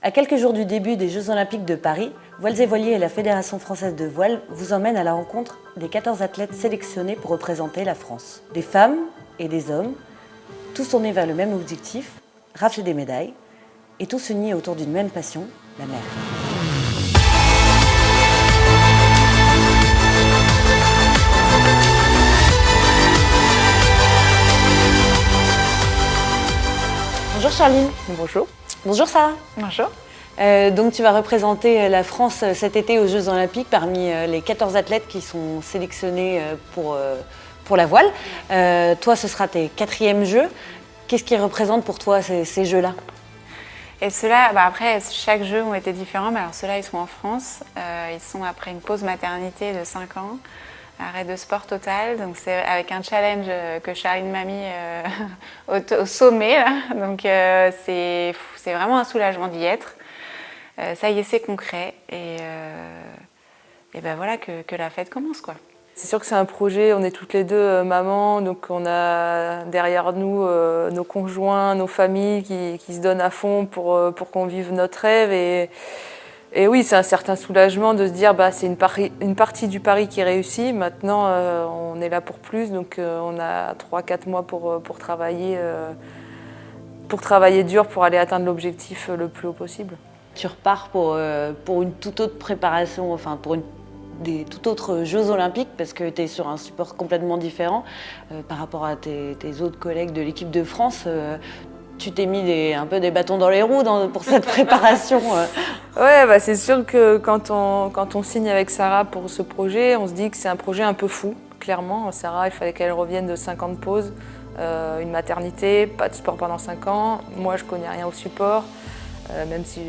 À quelques jours du début des Jeux Olympiques de Paris, Voiles et Voiliers et la Fédération française de voile vous emmènent à la rencontre des 14 athlètes sélectionnés pour représenter la France. Des femmes et des hommes, tous tournés vers le même objectif, rafler des médailles, et tous unis autour d'une même passion, la mer. Bonjour Charline. Bonjour. Bonjour Sarah. Bonjour. Donc tu vas représenter la France cet été aux Jeux Olympiques parmi les 14 athlètes qui sont sélectionnés pour la voile. Toi, ce sera tes 4e Jeux. Qu'est-ce qui représente pour toi ces Jeux-là? Et ceux-là, après, chaque jeu ont été différents, mais alors ceux-là, ils sont en France. Ils sont après une pause maternité de 5 ans, arrêt de sport total. Donc c'est avec un challenge que Charline m'a mis au sommet. Là. Donc c'est vraiment un soulagement d'y être. Ça y est, c'est concret. Et ben voilà que la fête commence, quoi. C'est sûr que c'est un projet, on est toutes les deux mamans, donc on a derrière nous nos conjoints, nos familles qui se donnent à fond pour qu'on vive notre rêve. Et oui, c'est un certain soulagement de se dire c'est une partie du pari qui réussit. Maintenant, on est là pour plus, donc on a 3-4 mois pour travailler dur pour aller atteindre l'objectif le plus haut possible. Tu repars pour une toute autre préparation, enfin pour des tout autres Jeux Olympiques parce que tu es sur un support complètement différent par rapport à tes autres collègues de l'équipe de France. Tu t'es mis un peu des bâtons dans les roues pour cette préparation. Ouais, c'est sûr que quand on signe avec Sarah pour ce projet, on se dit que c'est un projet un peu fou, clairement. Sarah, il fallait qu'elle revienne de 5 ans de pause, une maternité, pas de sport pendant 5 ans. Moi, je connais rien au support. Même si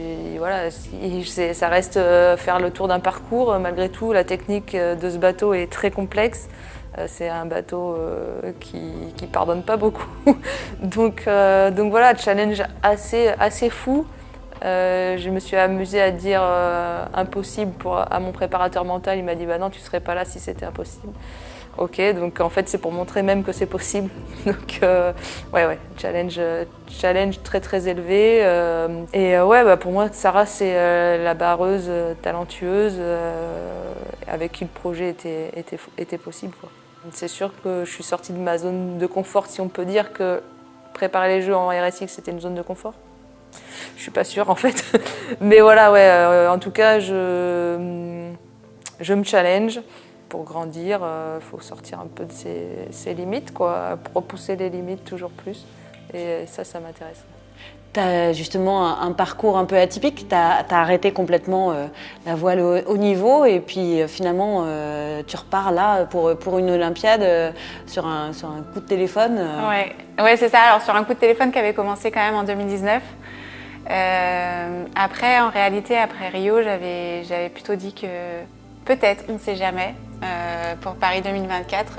ça reste faire le tour d'un parcours, malgré tout, la technique de ce bateau est très complexe. C'est un bateau qui pardonne pas beaucoup. donc voilà, challenge assez fou. Je me suis amusée à dire impossible à mon préparateur mental. Il m'a dit non, tu serais pas là si c'était impossible. Ok, donc en fait c'est pour montrer même que c'est possible. Donc ouais, challenge très très élevé. Et pour moi Sarah c'est la barreuse talentueuse avec qui le projet était possible, quoi. C'est sûr que je suis sortie de ma zone de confort, si on peut dire que préparer les Jeux en RSX c'était une zone de confort. Je suis pas sûre en fait. Mais voilà, en tout cas je me challenge. Pour grandir, faut sortir un peu de ses limites, quoi, repousser les limites toujours plus. Et ça m'intéresse. Tu as justement un parcours un peu atypique. Tu as arrêté complètement la voile au haut niveau et puis finalement tu repars là pour une Olympiade sur un coup de téléphone. Ouais, c'est ça. Alors sur un coup de téléphone qui avait commencé quand même en 2019. Après, en réalité, après Rio, j'avais plutôt dit que peut-être, on ne sait jamais. Pour Paris 2024,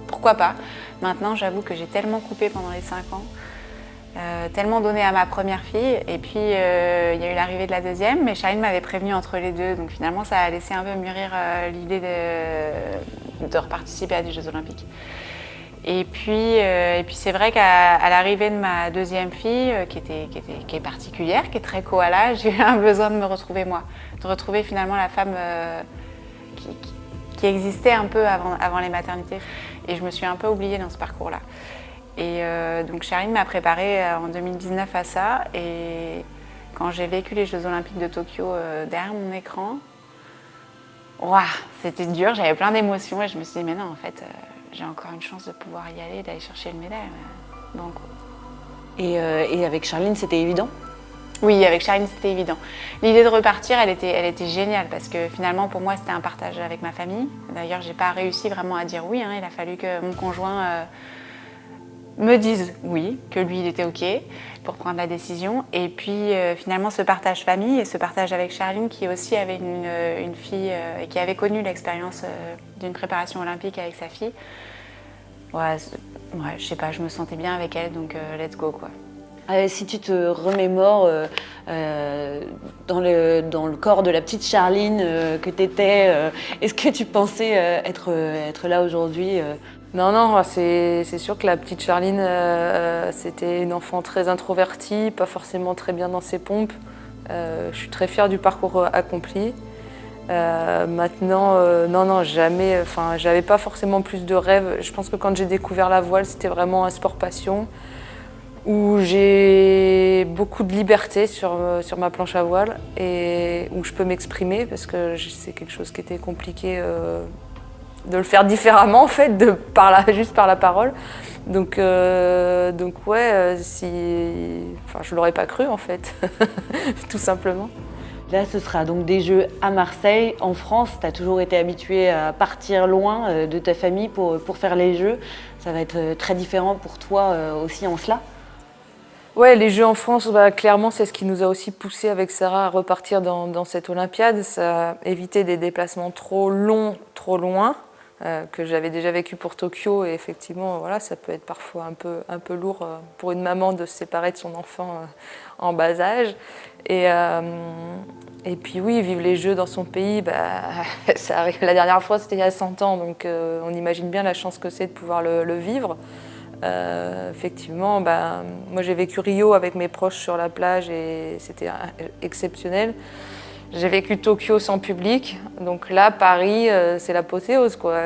pourquoi pas. Maintenant, j'avoue que j'ai tellement coupé pendant les 5 ans, tellement donné à ma première fille, et puis il y a eu l'arrivée de la deuxième, mais Charline m'avait prévenue entre les deux, donc finalement ça a laissé un peu mûrir l'idée de reparticiper à des Jeux Olympiques. Et puis c'est vrai qu'à l'arrivée de ma deuxième fille, qui est particulière, qui est très koala, j'ai eu un besoin de me retrouver moi, de retrouver finalement la femme qui existait un peu avant les maternités. Et je me suis un peu oubliée dans ce parcours-là. Et donc Charline m'a préparée en 2019 à ça. Et quand j'ai vécu les Jeux Olympiques de Tokyo derrière mon écran, c'était dur, j'avais plein d'émotions et je me suis dit mais non, en fait, j'ai encore une chance de pouvoir y aller, d'aller chercher le médaille. Banco. Et avec Charline, c'était évident? Oui, avec Charline, c'était évident. L'idée de repartir, elle était géniale parce que finalement, pour moi, c'était un partage avec ma famille. D'ailleurs, j'ai pas réussi vraiment à dire oui. Il a fallu que mon conjoint me dise oui, que lui, il était OK pour prendre la décision. Et puis, finalement, ce partage famille et ce partage avec Charline, qui aussi avait une fille et qui avait connu l'expérience d'une préparation olympique avec sa fille. Je sais pas, je me sentais bien avec elle, donc let's go, quoi. Si tu te remémores dans le corps de la petite Charline que tu étais, est-ce que tu pensais être là aujourd'hui Non, c'est sûr que la petite Charline, c'était une enfant très introvertie, pas forcément très bien dans ses pompes. Je suis très fière du parcours accompli. Maintenant, non, jamais, j'avais pas forcément plus de rêves. Je pense que quand j'ai découvert la voile, c'était vraiment un sport passion où j'ai beaucoup de liberté sur ma planche à voile et où je peux m'exprimer parce que c'est quelque chose qui était compliqué de le faire différemment en fait, juste par la parole. Donc ouais, je l'aurais pas cru en fait, tout simplement. Là, ce sera donc des Jeux à Marseille. En France, tu as toujours été habituée à partir loin de ta famille pour faire les Jeux. Ça va être très différent pour toi aussi en cela. Ouais, les Jeux en France, clairement, c'est ce qui nous a aussi poussé avec Sarah à repartir dans cette Olympiade. Ça a évité des déplacements trop longs, trop loin, que j'avais déjà vécu pour Tokyo. Et effectivement, voilà, ça peut être parfois un peu lourd pour une maman de se séparer de son enfant en bas âge. Et puis oui, vivre les Jeux dans son pays, ça arrive. La dernière fois, c'était il y a 100 ans, donc on imagine bien la chance que c'est de pouvoir le vivre. Effectivement, moi j'ai vécu Rio avec mes proches sur la plage et c'était exceptionnel. J'ai vécu Tokyo sans public, donc là, Paris, c'est l'apothéose, quoi.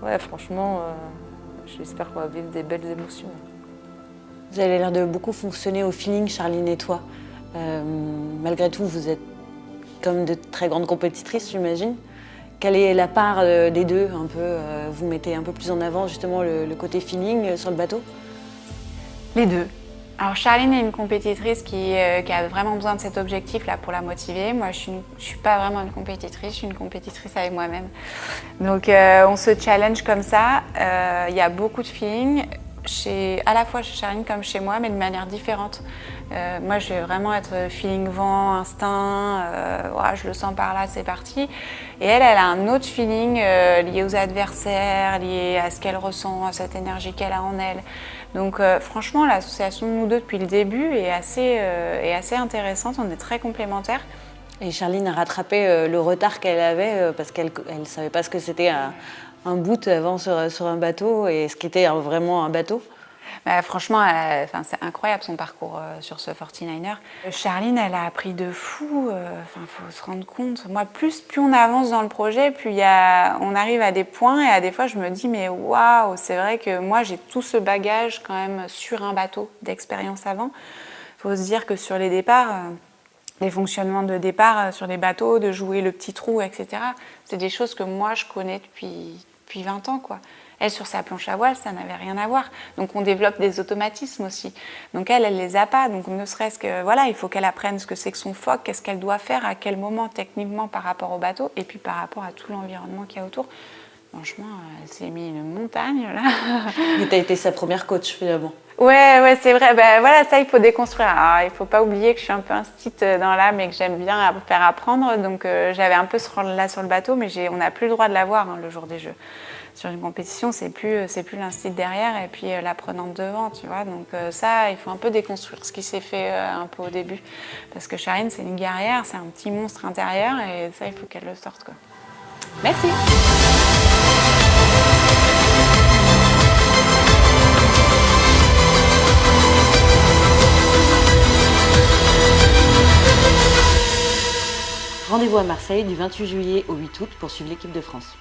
Ouais, franchement, j'espère qu'on va vivre des belles émotions. Vous avez l'air de beaucoup fonctionner au feeling, Charline et toi. Malgré tout, vous êtes comme de très grandes compétitrices, j'imagine. Quelle est la part des deux un peu vous mettez un peu plus en avant justement le côté feeling sur le bateau? Les deux. Alors Charline est une compétitrice qui a vraiment besoin de cet objectif-là pour la motiver. Moi, je suis pas vraiment une compétitrice, je suis une compétitrice avec moi-même. Donc on se challenge comme ça. Il y a beaucoup de feeling, à la fois chez Charline comme chez moi, mais de manière différente. Moi, je vais vraiment être feeling vent, instinct, voilà, je le sens par là, c'est parti. Et elle a un autre feeling lié aux adversaires, lié à ce qu'elle ressent, à cette énergie qu'elle a en elle. Donc franchement, l'association de nous deux depuis le début est assez intéressante, on est très complémentaires. Et Charline a rattrapé le retard qu'elle avait parce qu'elle ne savait pas ce que c'était un boot avant sur un bateau et ce qu'était vraiment un bateau. Franchement, c'est incroyable son parcours sur ce 49er. Charline, elle a appris de fou. Faut se rendre compte. Moi, plus on avance dans le projet, plus on arrive à des points et à des fois, je me dis mais waouh, c'est vrai que moi, j'ai tout ce bagage quand même sur un bateau d'expérience avant. Il faut se dire que sur les départs, les fonctionnements de départ sur les bateaux, de jouer le petit trou, etc. C'est des choses que moi, je connais depuis 20 ans, quoi. Elle, sur sa planche à voile, ça n'avait rien à voir. Donc, on développe des automatismes aussi. Donc, elle les a pas. Donc, ne serait-ce que, voilà, il faut qu'elle apprenne ce que c'est que son foc, qu'est-ce qu'elle doit faire, à quel moment, techniquement, par rapport au bateau, et puis par rapport à tout l'environnement qu'il y a autour. Franchement, elle s'est mis une montagne, là. Mais tu as été sa première coach, finalement. Ouais, c'est vrai. Voilà, ça, il faut déconstruire. Alors, il faut pas oublier que je suis un peu instite dans l'âme et que j'aime bien faire apprendre. Donc, j'avais un peu ce rôle-là sur le bateau, mais on n'a plus le droit de l'avoir le jour des Jeux. Sur une compétition, c'est plus l'instit derrière et puis l'apprenante devant, tu vois. Donc ça, il faut un peu déconstruire ce qui s'est fait un peu au début. Parce que Charline, c'est une guerrière, c'est un petit monstre intérieur et ça, il faut qu'elle le sorte, quoi. Merci. Rendez-vous à Marseille du 28 juillet au 8 août pour suivre l'équipe de France.